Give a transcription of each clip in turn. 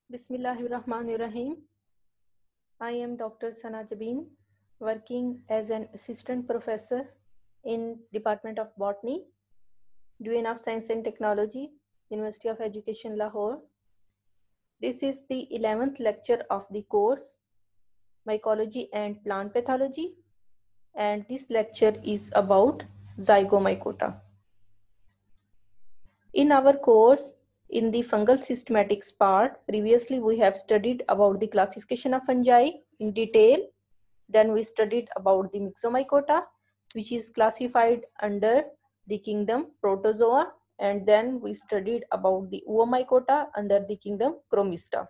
Bismillahirrahmanirrahim. I am Dr. Sana Jabin, working as an assistant professor in Department of Botany, Division of Science and Technology, University of Education, Lahore. This is the 11th lecture of the course, Mycology and Plant Pathology, and this lecture is about Zygomycota. In our course, in the fungal systematics part, previously we have studied about the classification of fungi in detail. Then we studied about the Myxomycota, which is classified under the kingdom Protozoa, and then we studied about the Oomycota under the kingdom Chromista.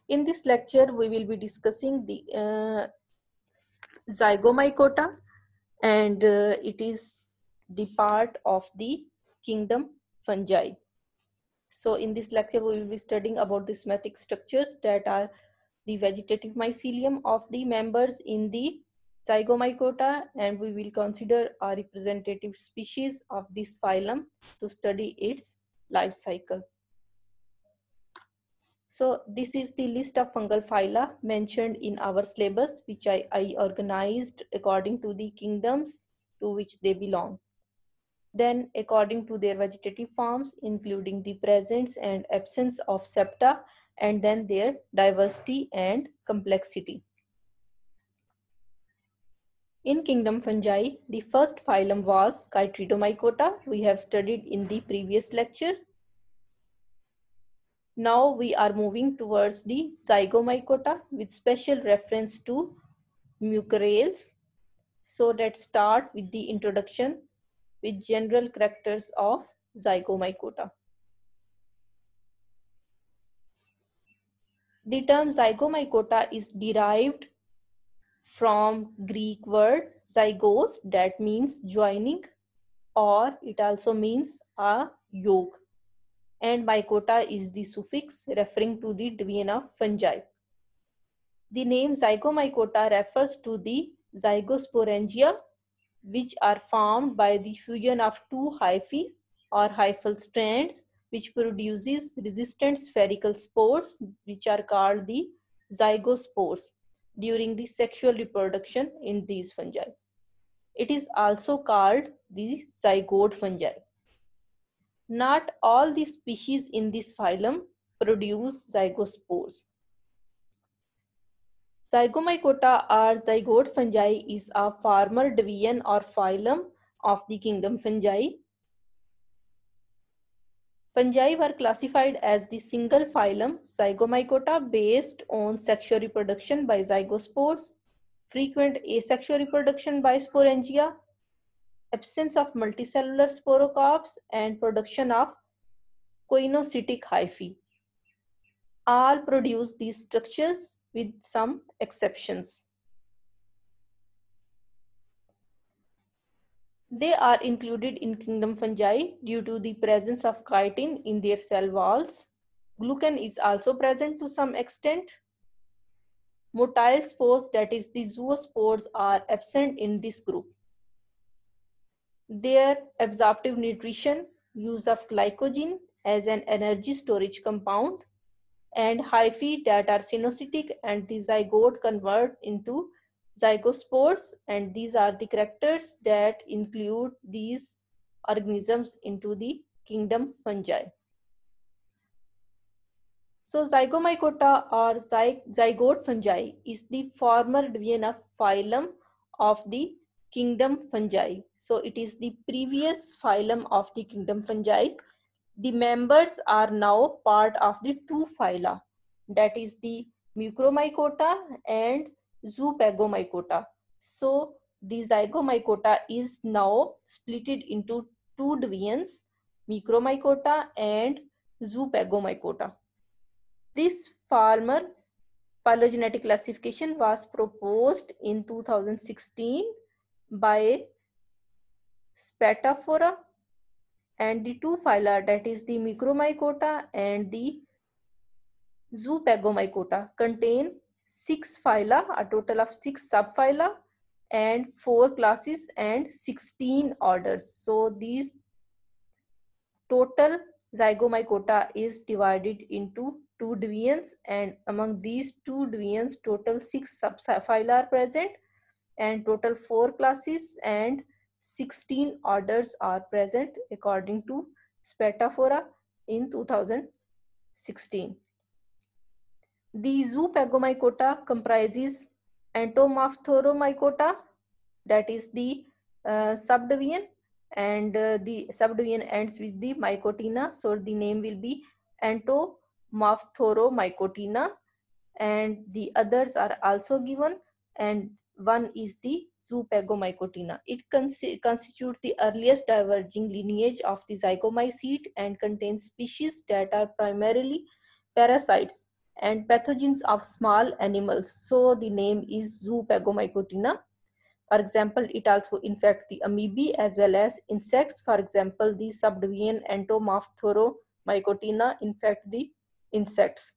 In this lecture, we will be discussing the Zygomycota, and it is the part of the kingdom fungi. So in this lecture, we will be studying about the somatic structures that are the vegetative mycelium of the members in the Zygomycota, and we will consider a representative species of this phylum to study its life cycle. So this is the list of fungal phyla mentioned in our syllabus, which I organized according to the kingdoms to which they belong. Then according to their vegetative forms, including the presence and absence of septa, and then their diversity and complexity. In kingdom fungi, the first phylum was Chytridomycota. We have studied in the previous lecture. Now we are moving towards the Zygomycota with special reference to mucorales. So let's start with the introduction with general characters of Zygomycota. The term Zygomycota is derived from Greek word zygos, that means joining, or it also means a yolk, and mycota is the suffix referring to the division of fungi. The name Zygomycota refers to the zygosporangia, which are formed by the fusion of two hyphae or hyphal strands, which produces resistant spherical spores, which are called the zygospores, during the sexual reproduction in these fungi. It is also called the zygote fungi. Not all the species in this phylum produce zygospores. Zygomycota or zygote fungi is a former division or phylum of the kingdom fungi. Fungi were classified as the single phylum Zygomycota based on sexual reproduction by zygospores, frequent asexual reproduction by sporangia, absence of multicellular sporocarps, and production of coinocytic hyphae. All produce these structures with some exceptions. They are included in kingdom fungi due to the presence of chitin in their cell walls. Glucan is also present to some extent. Motile spores, that is the zoospores, are absent in this group. Their absorptive nutrition, use of glycogen as an energy storage compound, and hyphae that are cynocytic and the zygote convert into zygospores, and these are the characters that include these organisms into the kingdom fungi. So Zygomycota or zygote fungi is the former division of phylum of the kingdom fungi. So it is the previous phylum of the kingdom fungi. The members are now part of the two phyla, that is the Mucoromycota and Zoopagomycota. So the Zygomycota is now split into two divisions, Mucoromycota and Zoopagomycota. This former phylogenetic classification was proposed in 2016 by Spatafora, and the two phyla, that is the Mucoromycota and the Zoopagomycota, contain 6 phyla, a total of 6 subphyla, and 4 classes and 16 orders. So these total Zygomycota is divided into two divisions, and among these two divisions total 6 subphyla are present and total 4 classes and 16 orders are present according to Spatafora in 2016. The Zoopagomycota comprises Entomophthalomycota, that is the subdivision, and the subdivision ends with the mycotina, so the name will be Entomophthalomycotina, and the others are also given, and one is the Zoopagomycotina. It constitutes the earliest diverging lineage of the zygomycete and contains species that are primarily parasites and pathogens of small animals. So the name is Zoopagomycotina. For example, it also infects the amoebae as well as insects. For example, the subdivision Entomophthalomycotina infect the insects.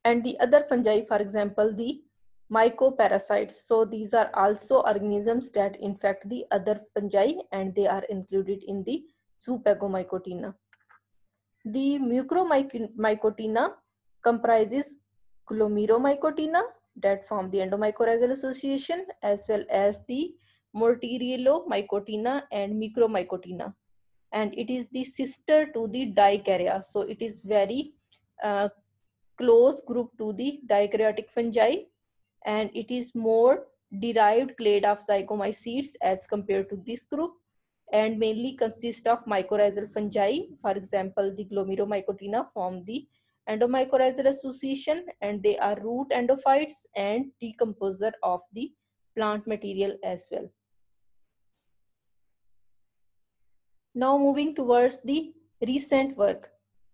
And the other fungi, for example, the mycoparasites. So these are also organisms that infect the other fungi and they are included in the Zoopagomycotina. The Mucormycotina comprises Glomeromycotina that form the endomycorrhizal association, as well as the Mortariellomycotina and Micromycotina. And it is the sister to the Dikarya. So it is very close group to the dikaryotic fungi, and it is more derived clade of zygomycetes as compared to this group, and mainly consist of mycorrhizal fungi. For example, the Glomeromycotina form the endomycorrhizal association, and they are root endophytes and decomposer of the plant material as well. Now moving towards the recent work.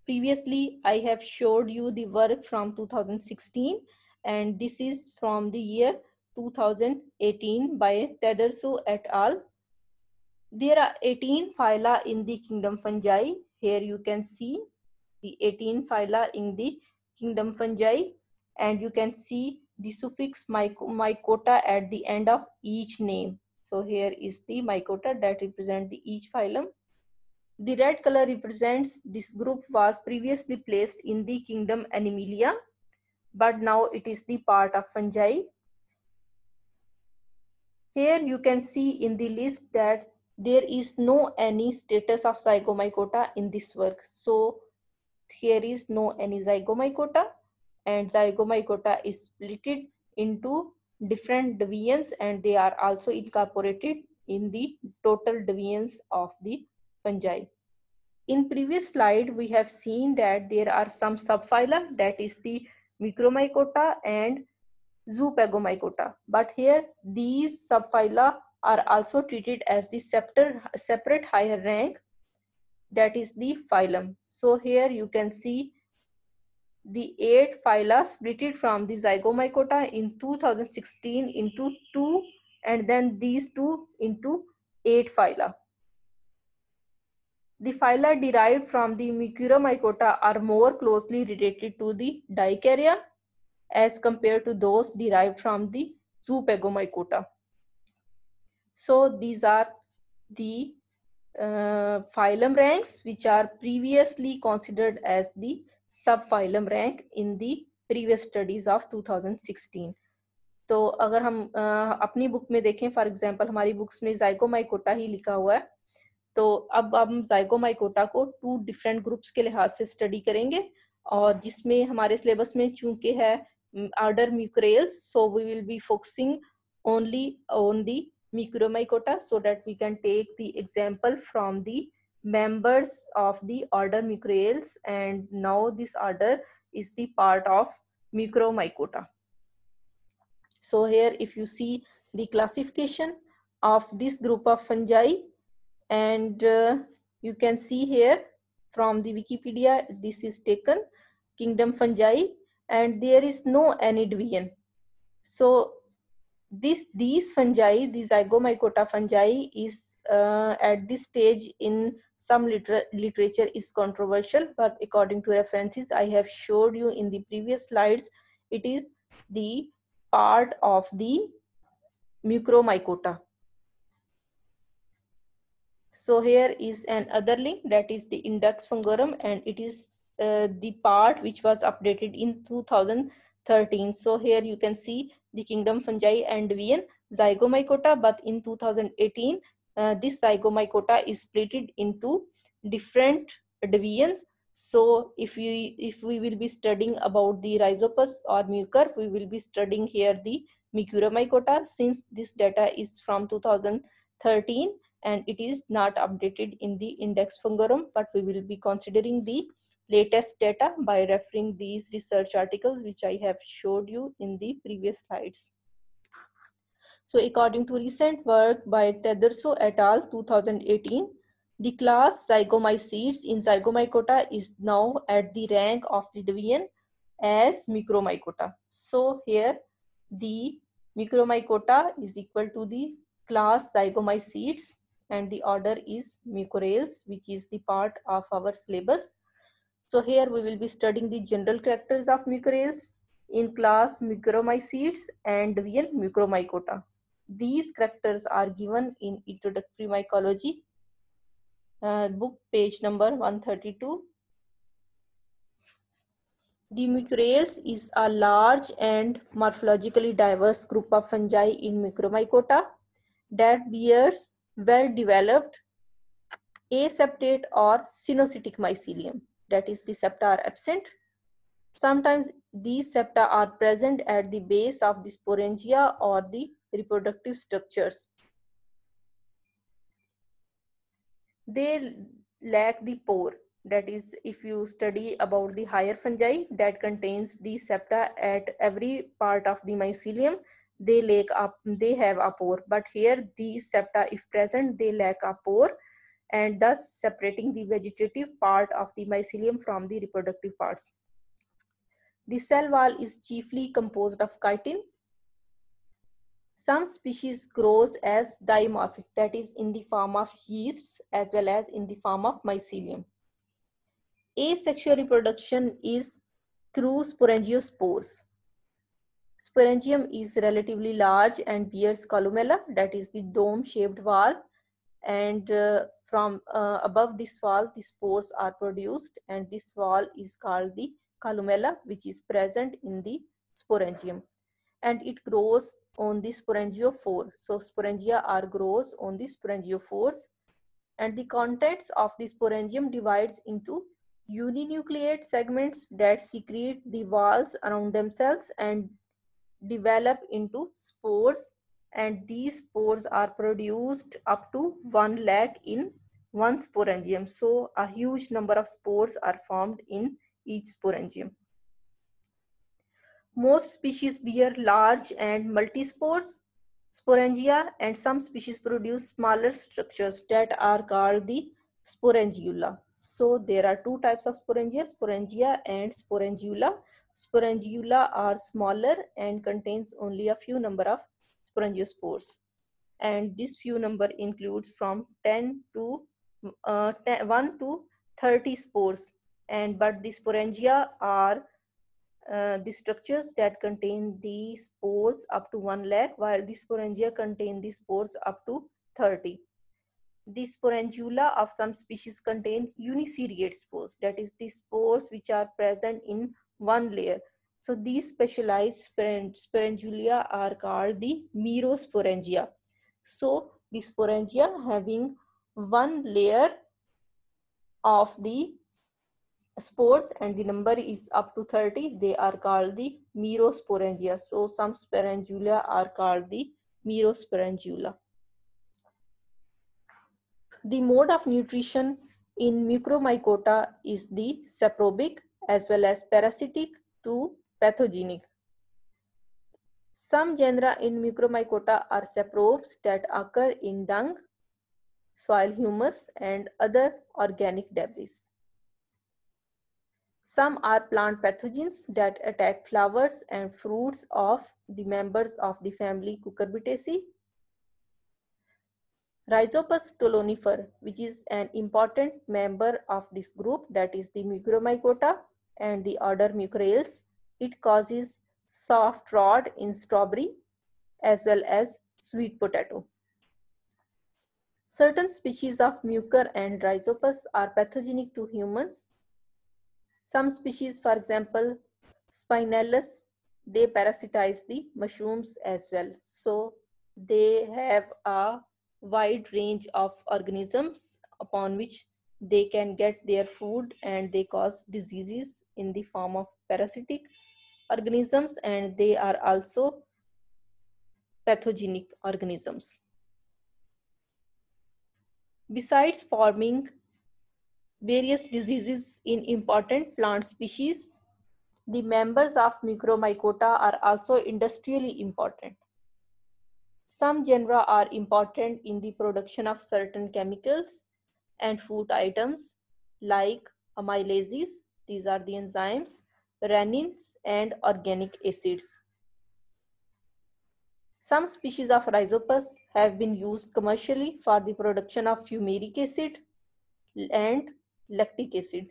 Previously, I have showed you the work from 2016, and this is from the year 2018 by Tedesco et al. There are 18 phyla in the kingdom fungi. Here you can see the 18 phyla in the kingdom fungi, and you can see the suffix mycota at the end of each name. So here is the mycota that represent the each phylum. The red color represents this group was previously placed in the kingdom Animalia, but now it is the part of fungi. Here you can see in the list that there is no any status of Zygomycota in this work. So here is no any Zygomycota, and Zygomycota is split into different divisions, and they are also incorporated in the total divisions of the fungi. In previous slide, we have seen that there are some subphyla, that is the Micromycota and Zoopagomycota. But here, these subphyla are also treated as the separate higher rank, that is the phylum. So here you can see the 8 phyla splitted from the Zygomycota in 2016 into 2, and then these 2 into 8 phyla. The phyla derived from the Mucormycota are more closely related to the Dikarya as compared to those derived from the Zoopagomycota. So these are the phylum ranks which are previously considered as the subphylum rank in the previous studies of 2016. तो अगर हम अपनी book में देखें, for example हमारी books में ज़ाइगोमाइकोटा ही लिखा हुआ है, तो अब हम ज़ाइगोमाइकोटा को 2 डिफरेंट ग्रुप्स के लिहाज से स्टडी करेंगे, और जिसमें हमारे सिलेबस में चूंकि है order mucorales, so we will be focusing only on the Mucormycota so that we can take the example from the members of the order Mucorales, and now this order is the part of Mucormycota. So here if you see the classification of this group of fungi, and you can see here from the Wikipedia, this is taken kingdom fungi, and there is no any division. So these fungi, the Zygomycota fungi, is at this stage in some literature is controversial, but according to references I have showed you in the previous slides, it is the part of the Mucormycota. So here is another link, that is the index fungorum, and it is the part which was updated in 2013. So here you can see the kingdom fungi and division Zygomycota, but in 2018 this Zygomycota is split into different divisions. So if we will be studying about the Rhizopus or Mucor, we will be studying here the Mucoromycota, since this data is from 2013 and it is not updated in the index fungorum, but we will be considering the latest data by referring these research articles which I have showed you in the previous slides. So according to recent work by Tedesco et al. 2018, the class Zygomycetes in Zygomycota is now at the rank of the division as Mucoromycota. So here the Mucoromycota is equal to the class Zygomycetes and the order is Mucorales, which is the part of our syllabus. So here we will be studying the general characters of Mucorales in class Mucoromycetes and division Mucoromycota. These characters are given in Introductory Mycology book, page number 132. The Mucorales is a large and morphologically diverse group of fungi in Mucoromycota that bears well-developed aseptate or cynocytic mycelium, that is the septa are absent. Sometimes these septa are present at the base of the sporangia or the reproductive structures. They lack the pore, that is, if you study about the higher fungi that contains the septa at every part of the mycelium, they have a pore, but here these septa, if present, they lack a pore, and thus separating the vegetative part of the mycelium from the reproductive parts. The cell wall is chiefly composed of chitin. Some species grows as dimorphic, that is in the form of yeasts as well as in the form of mycelium. Asexual reproduction is through sporangiospores. Sporangium is relatively large and bears columella, that is the dome-shaped wall, and from above this wall the spores are produced, and this wall is called the columella, which is present in the sporangium, and it grows on the sporangiophore. So sporangia are grows on the sporangiophores, and the contents of the sporangium divides into uninucleate segments that secrete the walls around themselves and develop into spores, and these spores are produced up to 1 lakh in one sporangium. So a huge number of spores are formed in each sporangium. Most species bear large and multispores sporangia, and some species produce smaller structures that are called the sporangula. So there are two types of sporangia and sporangula. Sporangula are smaller and contains only a few number of sporangiospores, and this few number includes from 1 to 30 spores, and but the sporangia are the structures that contain the spores up to 1 lakh, while the sporangia contain the spores up to 30. The sporangula of some species contain uniseriate spores, that is the spores which are present in one layer. So these specialized sporangula are called the merosporangia. So the sporangia having one layer of the spores and the number is up to 30, they are called the merosporangia. So some sporangula are called the merosporangula. The mode of nutrition in Mucoromycota is the saprobic as well as parasitic to pathogenic. Some genera in Mucoromycota are saprobes that occur in dung, soil humus, and other organic debris. Some are plant pathogens that attack flowers and fruits of the members of the family Cucurbitaceae. Rhizopus stolonifer, which is an important member of this group, that is the Mucoromycota and the order Mucorales, it causes soft rot in strawberry as well as sweet potato. Certain species of mucor and rhizopus are pathogenic to humans. Some species, for example, Spinellus, they parasitize the mushrooms as well. So they have a wide range of organisms upon which they can get their food, and they cause diseases in the form of parasitic organisms, and they are also pathogenic organisms. Besides forming various diseases in important plant species, the members of Micromycota are also industrially important. Some genera are important in the production of certain chemicals and food items like amylases, these are the enzymes, rannins, and organic acids. Some species of Rhizopus have been used commercially for the production of fumaric acid and lactic acid.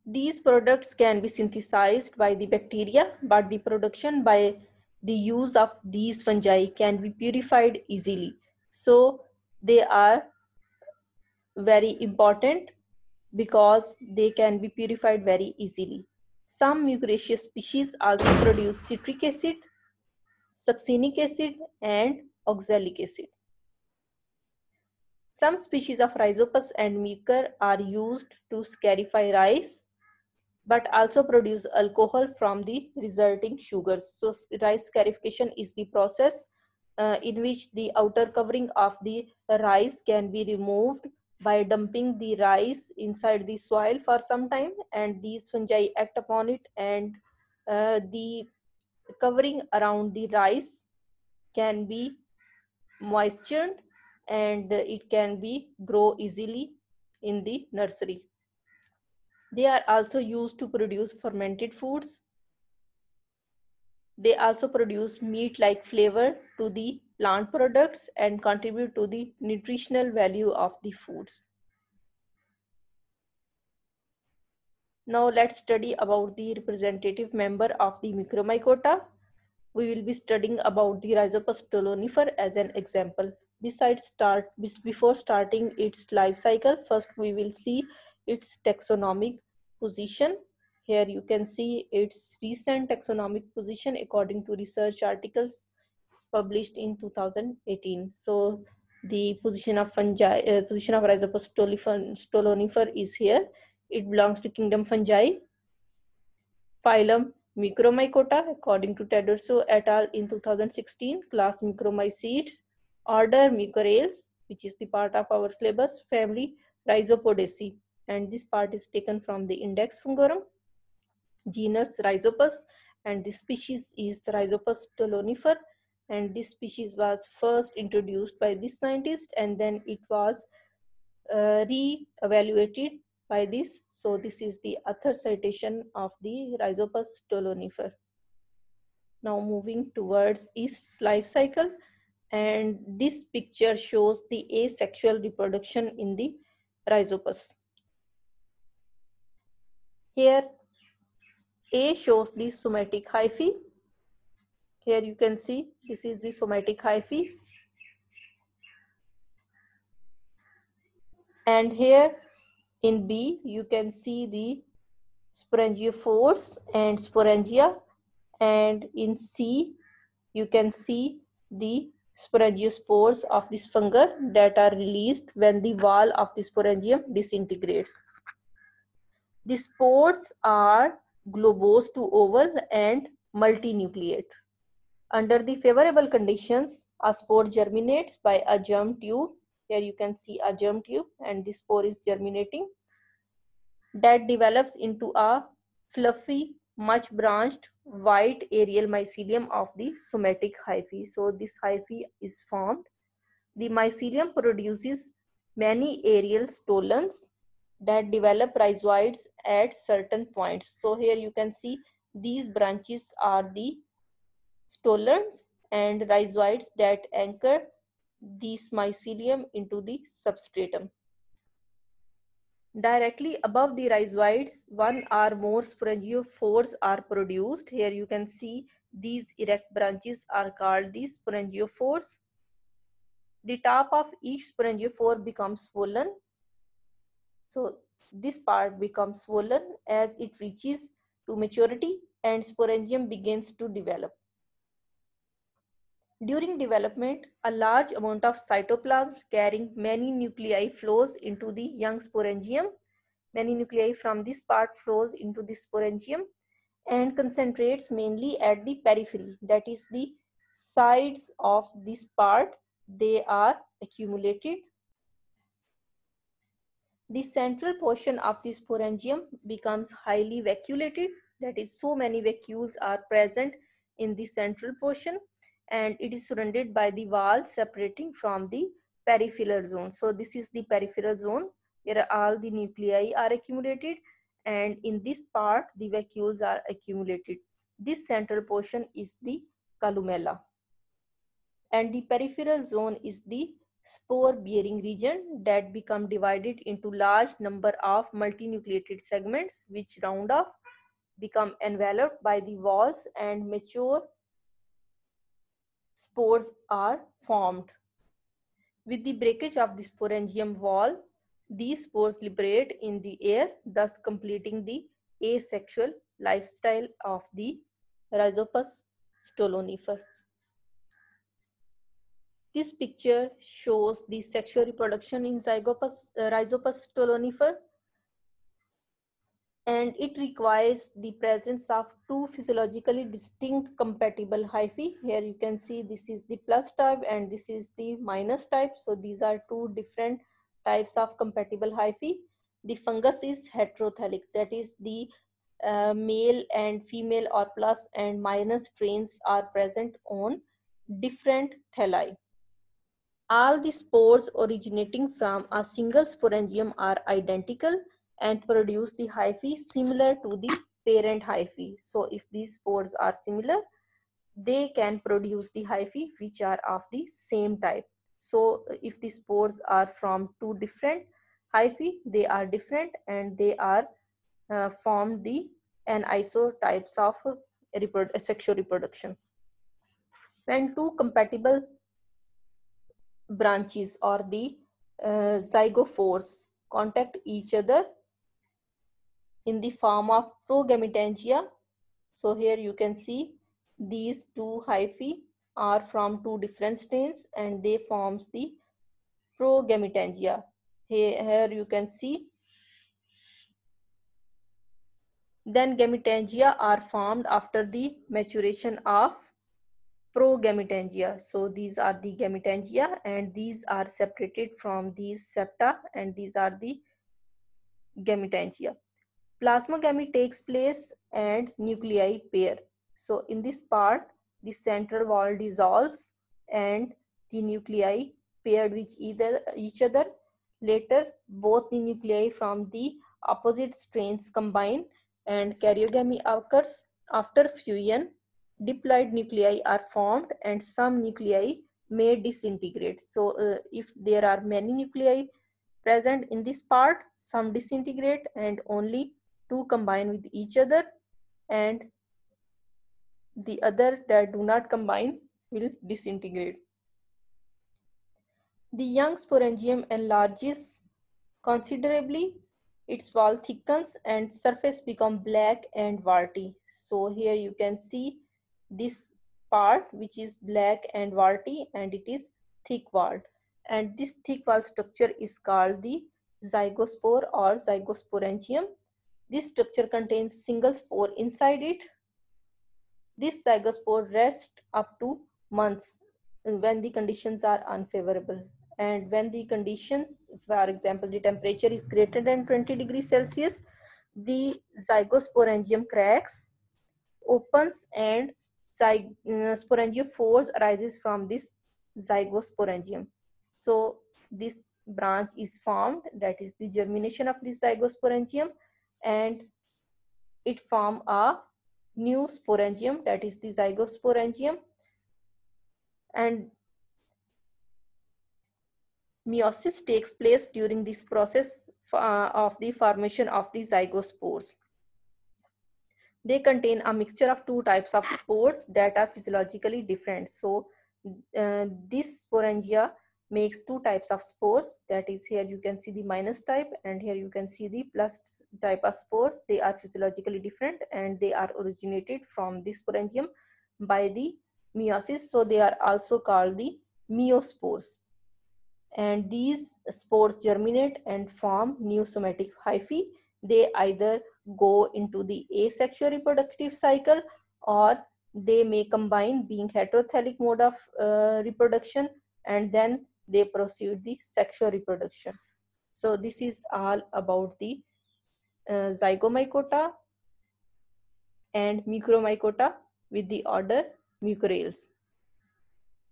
These products can be synthesized by the bacteria, but the production by the use of these fungi can be purified easily. So they are very important because they can be purified very easily. Some mucuraceous species also produce citric acid, succinic acid, and oxalic acid. Some species of Rhizopus and mucor are used to scarify rice, but also produce alcohol from the resulting sugars. So rice scarification is the process in which the outer covering of the rice can be removed by dumping the rice inside the soil for some time, and these fungi act upon it, and the covering around the rice can be moistured, and it can be grow easily in the nursery. They are also used to produce fermented foods. They also produce meat-like flavor to the plant products and contribute to the nutritional value of the foods. Now let's study about the representative member of the Micromycota. We will be studying about the Rhizopus stolonifer as an example. Before starting its life cycle, first we will see its taxonomic position. Here you can see its recent taxonomic position according to research articles published in 2018. So the position of Rhizopus stolonifer is here. It belongs to kingdom fungi, phylum Micromycota according to Tedesco et al. In 2016, class Micromycetes, order Mucorales, which is the part of our syllabus, family Rhizopodaceae, and this part is taken from the Index Fungorum, genus Rhizopus, and this species is Rhizopus stolonifer, and this species was first introduced by this scientist, and then it was re-evaluated by this. So this is the author citation of the Rhizopus stolonifer. Now moving towards its life cycle, and this picture shows the asexual reproduction in the Rhizopus. Here A shows the somatic hyphae. Here you can see this is the somatic hyphae, and here in B you can see the sporangiophores and sporangia, and in C you can see the sporangiospores of this fungus that are released when the wall of the sporangium disintegrates. The spores are globose to oval and multinucleate. Under the favorable conditions, a spore germinates by a germ tube. Here you can see a germ tube, and the spore is germinating. That develops into a fluffy, much branched, white aerial mycelium of the somatic hyphae. So this hyphae is formed. The mycelium produces many aerial stolons that develop rhizoids at certain points. So here you can see these branches are the stolons and rhizoids that anchor this mycelium into the substratum. Directly above the rhizoids, one or more sporangiophores are produced. Here you can see These erect branches are called the sporangiophores. The top of each sporangiophore becomes swollen. So this part becomes swollen as it reaches to maturity and sporangium begins to develop. During development, a large amount of cytoplasm carrying many nuclei flows into the young sporangium. Many nuclei from this part flows into the sporangium and concentrates mainly at the periphery, that is the sides of this part. They are accumulated. The central portion of the sporangium becomes highly vacuolated, that is, so many vacuoles are present in the central portion, and it is surrounded by the wall separating from the peripheral zone. So this is the peripheral zone where all the nuclei are accumulated, and in this part the vacuoles are accumulated. This central portion is the columella, and the peripheral zone is the spore bearing region that become divided into large number of multinucleated segments which round off, become enveloped by the walls, and mature spores are formed. With the breakage of the sporangium wall, these spores liberate in the air, thus completing the asexual lifestyle of the Rhizopus stolonifer. This picture shows the sexual reproduction in Rhizopus stolonifer, and it requires the presence of two physiologically distinct compatible hyphae. Here you can see this is the plus type and this is the minus type. So these are two different types of compatible hyphae. The fungus is heterothallic, that is the male and female or plus and minus strains are present on different thalli. All the spores originating from a single sporangium are identical and produce the hyphae similar to the parent hyphae. So if these spores are similar, they can produce the hyphae which are of the same type. So if the spores are from two different hyphae, they are different and they are form the anisotypes of sexual reproduction. When two compatible branches or the zygophores contact each other in the form of progamitangia. So here you can see these two hyphae are from two different strains and they forms the progamitangia. Here you can see. Then gamitangia are formed after the maturation of progamitangia. So these are the gamitangia and these are separated from these septa and these are the gamitangia. Plasmogamy takes place and nuclei pair. So in this part, the central wall dissolves and the nuclei paired with each other. Later, both the nuclei from the opposite strains combine and karyogamy occurs. After fusion, diploid nuclei are formed and some nuclei may disintegrate. So if there are many nuclei present in this part, some disintegrate and only two combine with each other, and the other that do not combine will disintegrate. The young sporangium enlarges considerably, its wall thickens and surface become black and warty. So here you can see this part which is black and warty and it is thick walled, and this thick wall structure is called the zygospore or zygosporangium. This structure contains single spore inside it. This zygospore rests up to months when the conditions are unfavorable. And when the conditions, for example, the temperature is greater than 20 degrees Celsius, the zygosporangium cracks, opens, and sporangiophores arises from this zygosporangium. So this branch is formed, that is the germination of this zygosporangium, and it form a new sporangium, that is the zygosporangium, and meiosis takes place during this process of the formation of the zygospores. They contain a mixture of two types of spores that are physiologically different. So this sporangia makes two types of spores. That is, here you can see the minus type and here you can see the plus type of spores. They are physiologically different and they are originated from this sporangium by the meiosis. So they are also called the meiospores. And these spores germinate and form new somatic hyphae. They either go into the asexual reproductive cycle or they may combine being heterothallic mode of reproduction, and then they proceed the sexual reproduction. So this is all about the zygomycota and mucormycota with the order Mucorales.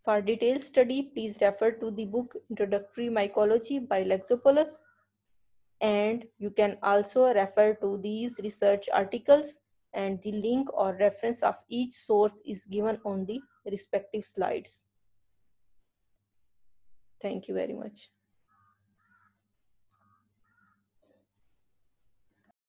For detailed study, please refer to the book Introductory Mycology by Lexopoulos. And you can also refer to these research articles, and the link or reference of each source is given on the respective slides. Thank you very much.